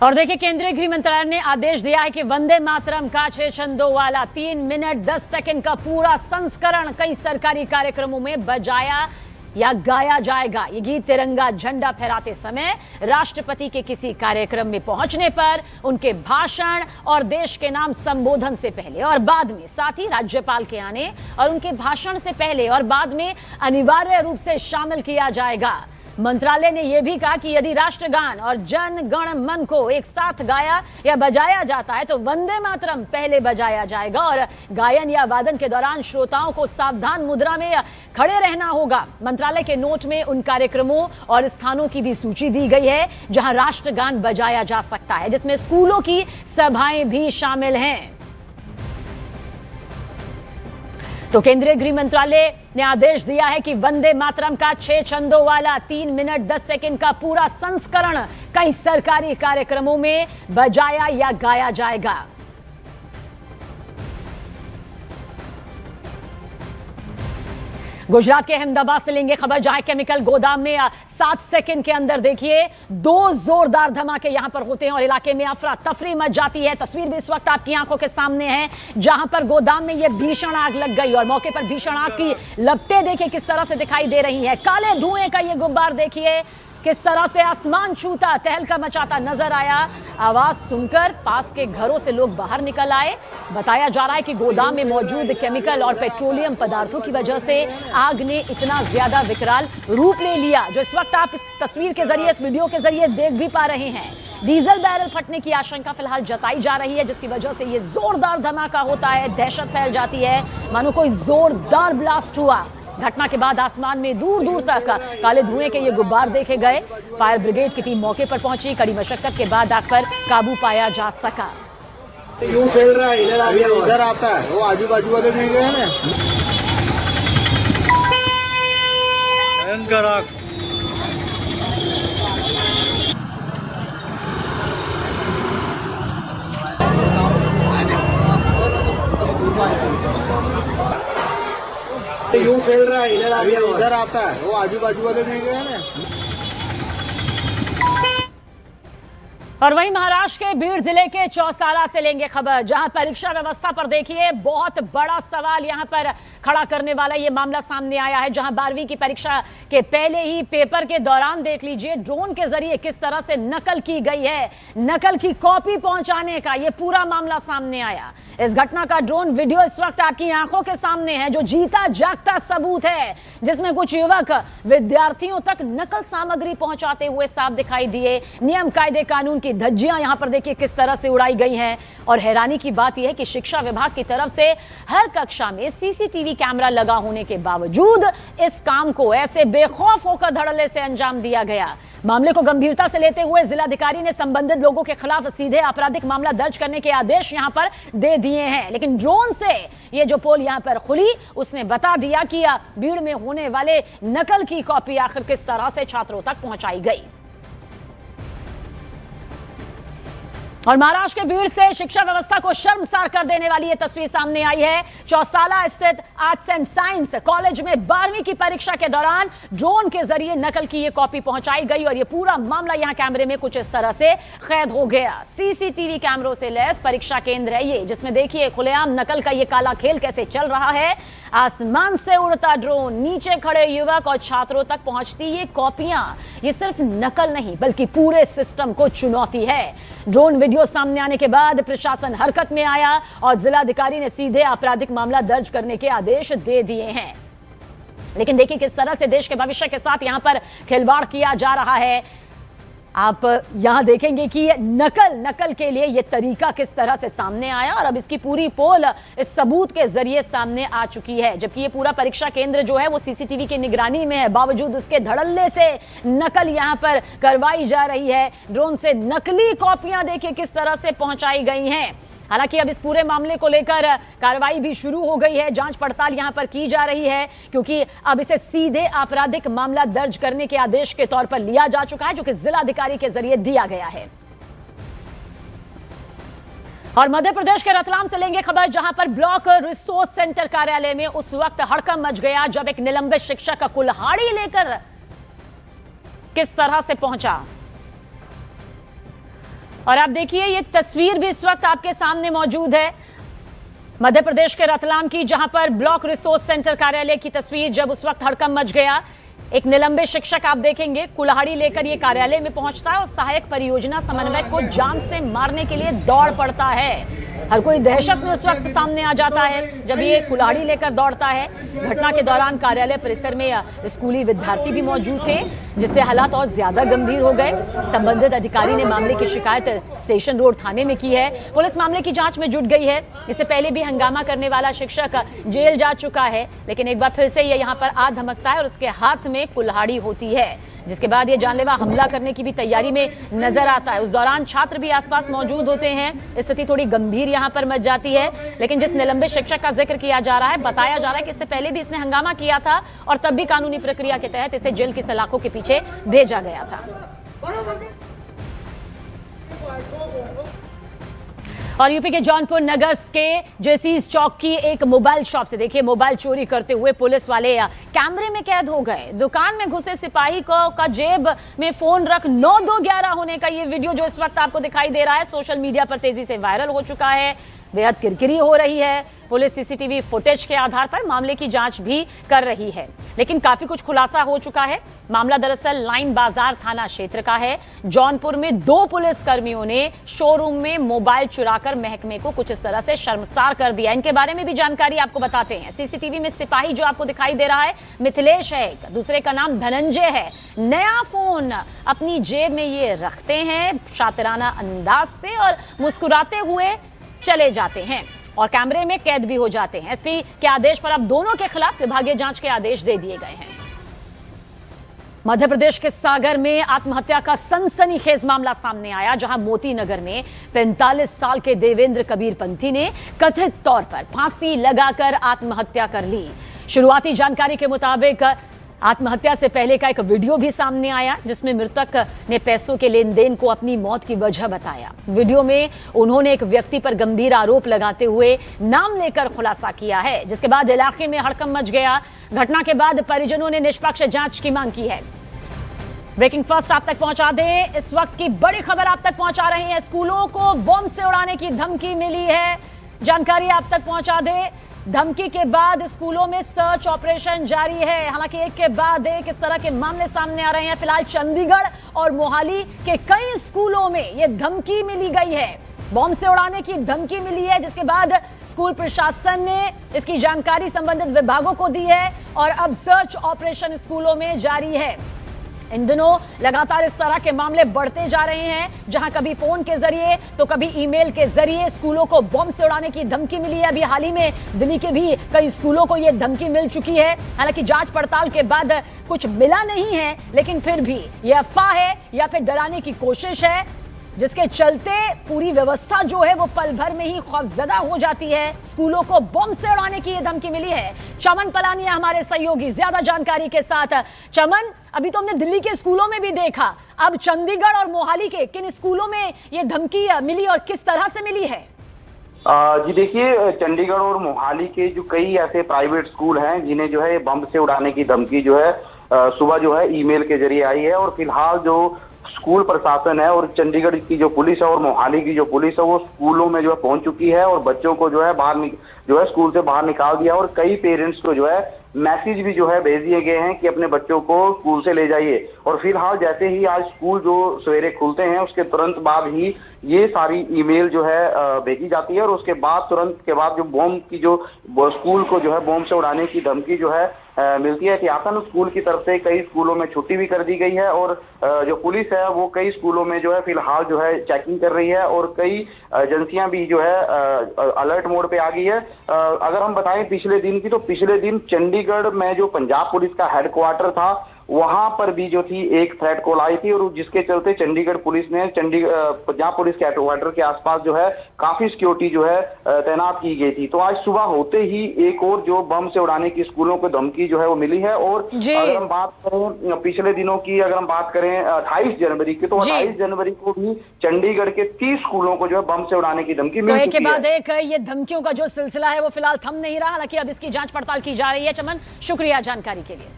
और देखिए, केंद्रीय गृह मंत्रालय ने आदेश दिया है कि वंदे मातरम का 6 छंदों वाला 3 मिनट 10 सेकंड का पूरा संस्करण कई सरकारी कार्यक्रमों में बजाया या गाया जाएगा। ये गीत तिरंगा झंडा फहराते समय, राष्ट्रपति के किसी कार्यक्रम में पहुंचने पर, उनके भाषण और देश के नाम संबोधन से पहले और बाद में, साथ ही राज्यपाल के आने और उनके भाषण से पहले और बाद में अनिवार्य रूप से शामिल किया जाएगा। मंत्रालय ने यह भी कहा कि यदि राष्ट्रगान और जन गण मन को एक साथ गाया या बजाया जाता है तो वंदे मातरम पहले बजाया जाएगा और गायन या वादन के दौरान श्रोताओं को सावधान मुद्रा में खड़े रहना होगा। मंत्रालय के नोट में उन कार्यक्रमों और स्थानों की भी सूची दी गई है जहां राष्ट्रगान बजाया जा सकता है, जिसमें स्कूलों की सभाएं भी शामिल हैं। तो केंद्रीय गृह मंत्रालय ने आदेश दिया है कि वंदे मातरम का 6 छंदों वाला 3 मिनट 10 सेकंड का पूरा संस्करण कई सरकारी कार्यक्रमों में बजाया या गाया जाएगा। गुजरात के अहमदाबाद से लेंगे खबर, जहां केमिकल गोदाम में 7 सेकंड के अंदर देखिए 2 जोरदार धमाके यहां पर होते हैं और इलाके में अफरा तफरी मच जाती है। तस्वीर भी इस वक्त आपकी आंखों के सामने है, जहां पर गोदाम में यह भीषण आग लग गई और मौके पर भीषण आग की लपटें देखिए किस तरह से दिखाई दे रही है। काले धुएं का यह गुब्बार देखिए किस तरह से आसमान छूता, तहलका मचाता नजर आया। आवाज सुनकर पास के घरों से लोग बाहर निकल आए। बताया जा रहा है कि गोदाम में मौजूद केमिकल और पेट्रोलियम पदार्थों की वजह से आग ने इतना ज्यादा विकराल रूप ले लिया, जो इस वक्त आप इस तस्वीर के जरिए, इस वीडियो के जरिए देख भी पा रहे हैं। डीजल बैरल फटने की आशंका फिलहाल जताई जा रही है, जिसकी वजह से ये जोरदार धमाका होता है। दहशत फैल जाती है, मानो कोई जोरदार ब्लास्ट हुआ। घटना के बाद आसमान में दूर दूर तक काले धुएं के ये गुब्बार देखे गए। फायर ब्रिगेड की टीम मौके पर पहुंची। कड़ी मशक्कत के बाद आग पर काबू पाया जा सका। यूं फैल रहा है, इधर आता है, वो आजू बाजू वाले मिल गए ना। भयंकर आग। यूं फैल रहा है, इधर आता है, वो आजू बाजू वाले मिल गए ना। और वहीं महाराष्ट्र के बीड जिले के चौसाला से लेंगे खबर, जहां परीक्षा व्यवस्था पर देखिए बहुत बड़ा सवाल यहां पर खड़ा करने वाला ये मामला सामने आया है। जहां 12वीं की परीक्षा के पहले ही पेपर के दौरान देख लीजिए ड्रोन के जरिए किस तरह से नकल की गई है, नकल की कॉपी पहुंचाने का ये पूरा मामला सामने आया। इस घटना का ड्रोन वीडियो इस वक्त आपकी आंखों के सामने है, जो जीता जागता सबूत है, जिसमें कुछ युवक विद्यार्थियों तक नकल सामग्री पहुंचाते हुए साफ दिखाई दिए। नियम कायदे कानून की धज्जियां यहां पर देखिए किस तरह से उड़ाई गई हैं। और हैरानी की बात यह है कि शिक्षा विभाग की तरफ से हर कक्षा में सीसीटीवी कैमरा लगा होने के बावजूद इस काम को ऐसे बेखौफ होकर धड़ल्ले से अंजाम दिया गया। मामले को गंभीरता से लेते हुए जिलाधिकारी ने संबंधित लोगों के खिलाफ सीधे आपराधिक मामला दर्ज करने के आदेश यहां पर दे दिए हैं। लेकिन ड्रोन से ये जो पोल यहां पर खुली, उसने बता दिया कि भीड़ में होने वाले नकल की कॉपी आखिर किस तरह से छात्रों तक पहुंचाई गई। और महाराष्ट्र के भीड़ से शिक्षा व्यवस्था को शर्मसार कर देने वाली ये तस्वीर सामने आई है। चौसाला स्थित आर्ट्स एंड साइंस कॉलेज में 12वीं की परीक्षा के दौरान ड्रोन के जरिए नकल की ये कॉपी पहुंचाई गई और ये पूरा मामला यहां कैमरे में कुछ इस तरह से कैद हो गया। सीसीटीवी कैमरों से लैस परीक्षा केंद्र है ये, जिसमें देखिए खुलेआम नकल का ये काला खेल कैसे चल रहा है। आसमान से उड़ता ड्रोन, नीचे खड़े युवक और छात्रों तक पहुंचती ये कॉपियां। ये सिर्फ नकल नहीं बल्कि पूरे सिस्टम को चुनौती है। ड्रोन वीडियो सामने आने के बाद प्रशासन हरकत में आया और जिलाधिकारी ने सीधे आपराधिक मामला दर्ज करने के आदेश दे दिए हैं। लेकिन देखिए किस तरह से देश के भविष्य के साथ यहां पर खिलवाड़ किया जा रहा है। आप यहां देखेंगे कि नकल के लिए यह तरीका किस तरह से सामने आया और अब इसकी पूरी पोल इस सबूत के जरिए सामने आ चुकी है। जबकि ये पूरा परीक्षा केंद्र जो है वो सीसीटीवी की निगरानी में है, बावजूद उसके धड़ल्ले से नकल यहां पर करवाई जा रही है। ड्रोन से नकली कॉपियां देखिए किस तरह से पहुंचाई गई हैं। हालांकि अब इस पूरे मामले को लेकर कार्रवाई भी शुरू हो गई है, जांच पड़ताल यहां पर की जा रही है, क्योंकि अब इसे सीधे आपराधिक मामला दर्ज करने के आदेश के तौर पर लिया जा चुका है, जो कि जिलाधिकारी के जरिए दिया गया है। और मध्य प्रदेश के रतलाम से लेंगे खबर, जहां पर ब्लॉक रिसोर्स सेंटर कार्यालय में उस वक्त हड़कंप मच गया जब एक निलंबित शिक्षक का कुल्हाड़ी लेकर किस तरह से पहुंचा। और आप देखिए ये तस्वीर भी इस वक्त आपके सामने मौजूद है मध्य प्रदेश के रतलाम की, जहां पर ब्लॉक रिसोर्स सेंटर कार्यालय की तस्वीर, जब उस वक्त हड़कंप मच गया। एक निलंबित शिक्षक आप देखेंगे कुल्हाड़ी लेकर ये कार्यालय में पहुंचता है और सहायक परियोजना समन्वयक को जान से मारने के लिए दौड़ पड़ता है। हर कोई दहशत में उस वक्त सामने आ जाता है जब ये कुल्हाड़ी लेकर दौड़ता है। घटना के दौरान कार्यालय परिसर में स्कूली विद्यार्थी भी मौजूद थे, जिससे हालात और ज्यादा गंभीर हो गए। संबंधित अधिकारी ने मामले की शिकायत स्टेशन रोड थाने में की है। पुलिस मामले की जांच में जुट गई है। इससे पहले भी हंगामा करने वाला शिक्षक जेल जा चुका है, लेकिन एक बार फिर से ये यहाँ पर आ धमकता है और उसके हाथ में कुल्हाड़ी होती है, जिसके बाद ये जानलेवा हमला करने की भी तैयारी में नजर आता है। उस दौरान छात्र भी आसपास मौजूद होते हैं। स्थिति थोड़ी गंभीर यहाँ पर मच जाती है, लेकिन जिस निलंबित शिक्षक का जिक्र किया जा रहा है, बताया जा रहा है कि इससे पहले भी इसने हंगामा किया था और तब भी कानूनी प्रक्रिया के तहत इसे जेल की सलाखों के पीछे भेजा गया था। और यूपी के जौनपुर नगर के जेसीस चौक की एक मोबाइल शॉप से देखिए मोबाइल चोरी करते हुए पुलिस वाले कैमरे में कैद हो गए। दुकान में घुसे सिपाही का जेब में फोन रख 9-2-11 होने का ये वीडियो जो इस वक्त आपको दिखाई दे रहा है, सोशल मीडिया पर तेजी से वायरल हो चुका है। बेहद किरकिरी हो रही है। पुलिस सीसीटीवी फुटेज के आधार पर मामले की जांच भी कर रही है, लेकिन काफी कुछ खुलासा हो चुका है। मामला दरअसल लाइन बाजार थाना क्षेत्र का है। जौनपुर में 2 पुलिस कर्मियों ने शोरूम में मोबाइल चुराकर महकमे को कुछ इस तरह से शर्मसार कर दिया। इनके बारे में भी जानकारी आपको बताते हैं। सीसीटीवी में सिपाही जो आपको दिखाई दे रहा है मिथिलेश है, दूसरे का नाम धनंजय है। नया फोन अपनी जेब में ये रखते हैं शातिराना अंदाज से और मुस्कुराते हुए चले जाते हैं और कैमरे में कैद भी हो जाते हैं। एसपी के आदेश पर अब दोनों के खिलाफ विभागीय जांच के आदेश दे दिए गए हैं। मध्य प्रदेश के सागर में आत्महत्या का सनसनीखेज मामला सामने आया, जहां मोती नगर में 45 साल के देवेंद्र कबीर पंथी ने कथित तौर पर फांसी लगाकर आत्महत्या कर ली। शुरुआती जानकारी के मुताबिक आत्महत्या से पहले का एक वीडियो भी सामने आया, जिसमें मृतक ने पैसों के लेन देन को अपनी मौत की वजह बताया। वीडियो में उन्होंने एक व्यक्ति पर गंभीर आरोप लगाते हुए नाम लेकर खुलासा किया है, जिसके बाद इलाके में हड़कंप मच गया। घटना के बाद परिजनों ने निष्पक्ष जांच की मांग की है। ब्रेकिंग फर्स्ट आप तक पहुंचा दें, इस वक्त की बड़ी खबर आप तक पहुंचा रहे हैं। स्कूलों को बम से उड़ाने की धमकी मिली है, जानकारी आप तक पहुंचा दें। धमकी के बाद स्कूलों में सर्च ऑपरेशन जारी है। हालांकि एक के बाद एक इस तरह के मामले सामने आ रहे हैं। फिलहाल चंडीगढ़ और मोहाली के कई स्कूलों में यह धमकी मिली गई है, बम से उड़ाने की धमकी मिली है, जिसके बाद स्कूल प्रशासन ने इसकी जानकारी संबंधित विभागों को दी है और अब सर्च ऑपरेशन स्कूलों में जारी है। इन दिनों लगातार इस तरह के मामले बढ़ते जा रहे हैं, जहां कभी फोन के जरिए तो कभी ईमेल के जरिए स्कूलों को बम से उड़ाने की धमकी मिली है। अभी हाल ही में दिल्ली के भी कई स्कूलों को यह धमकी मिल चुकी है। हालांकि जांच पड़ताल के बाद कुछ मिला नहीं है, लेकिन फिर भी यह अफवाह है या फिर डराने की कोशिश है, जिसके चलते पूरी व्यवस्था जो है वो पल भर में ही खौफजदा हो जाती है। स्कूलों को बम से उड़ाने की ये धमकी मिली है। चमन पलानिया हमारे सहयोगी ज्यादा जानकारी के साथ। चमन, अभी तो हमने दिल्ली के स्कूलों में भी देखा, अब चंडीगढ़ और मोहाली के किन स्कूलों में ये धमकी मिली और किस तरह से मिली है? जी देखिए, चंडीगढ़ और मोहाली के जो कई ऐसे प्राइवेट स्कूल हैं जिन्हें जो है बम से उड़ाने की धमकी जो है सुबह जो है ईमेल के जरिए आई है। और फिलहाल जो स्कूल प्रशासन है और चंडीगढ़ की जो पुलिस है और मोहाली की जो पुलिस है वो स्कूलों में जो है पहुंच चुकी है और बच्चों को जो है जो है स्कूल से बाहर निकाल दिया और कई पेरेंट्स को जो है मैसेज भी जो है भेज दिए गए हैं कि अपने बच्चों को स्कूल से ले जाइए। और फिलहाल जैसे ही आज स्कूल जो सवेरे खुलते हैं उसके तुरंत बाद ही ये सारी ईमेल जो है भेजी जाती है और उसके बाद तुरंत के बाद जो बम की जो स्कूल को जो है बम से उड़ाने की धमकी जो है मिलती है। एहतियातन स्कूल की तरफ से कई स्कूलों में छुट्टी भी कर दी गई है और जो पुलिस है वो कई स्कूलों में जो है फिलहाल जो है चेकिंग कर रही है और कई एजेंसियां भी जो है अलर्ट मोड पे आ गई है। अगर हम बताएं पिछले दिन की, तो पिछले दिन चंडीगढ़ में जो पंजाब पुलिस का हेडक्वार्टर था वहां पर भी जो थी एक थ्रेट कॉल आई थी और जिसके चलते चंडीगढ़ पुलिस ने पंजाब पुलिस के हेडक्वार्टर के आसपास जो है काफी सिक्योरिटी जो है तैनात की गई थी। तो आज सुबह होते ही एक और जो बम से उड़ाने की स्कूलों को धमकी जो है वो मिली है। और अगर हम बात करें पिछले दिनों की, अगर हम बात करें 28 जनवरी की, तो 28 जनवरी को भी चंडीगढ़ के 30 स्कूलों को जो है बम से उड़ाने की धमकी मिल चुकी है। एक के बाद एक ये धमकियों का जो सिलसिला है वो फिलहाल थम नहीं रहा। हालांकि अब इसकी जांच पड़ताल की जा रही है। चमन, शुक्रिया जानकारी के लिए।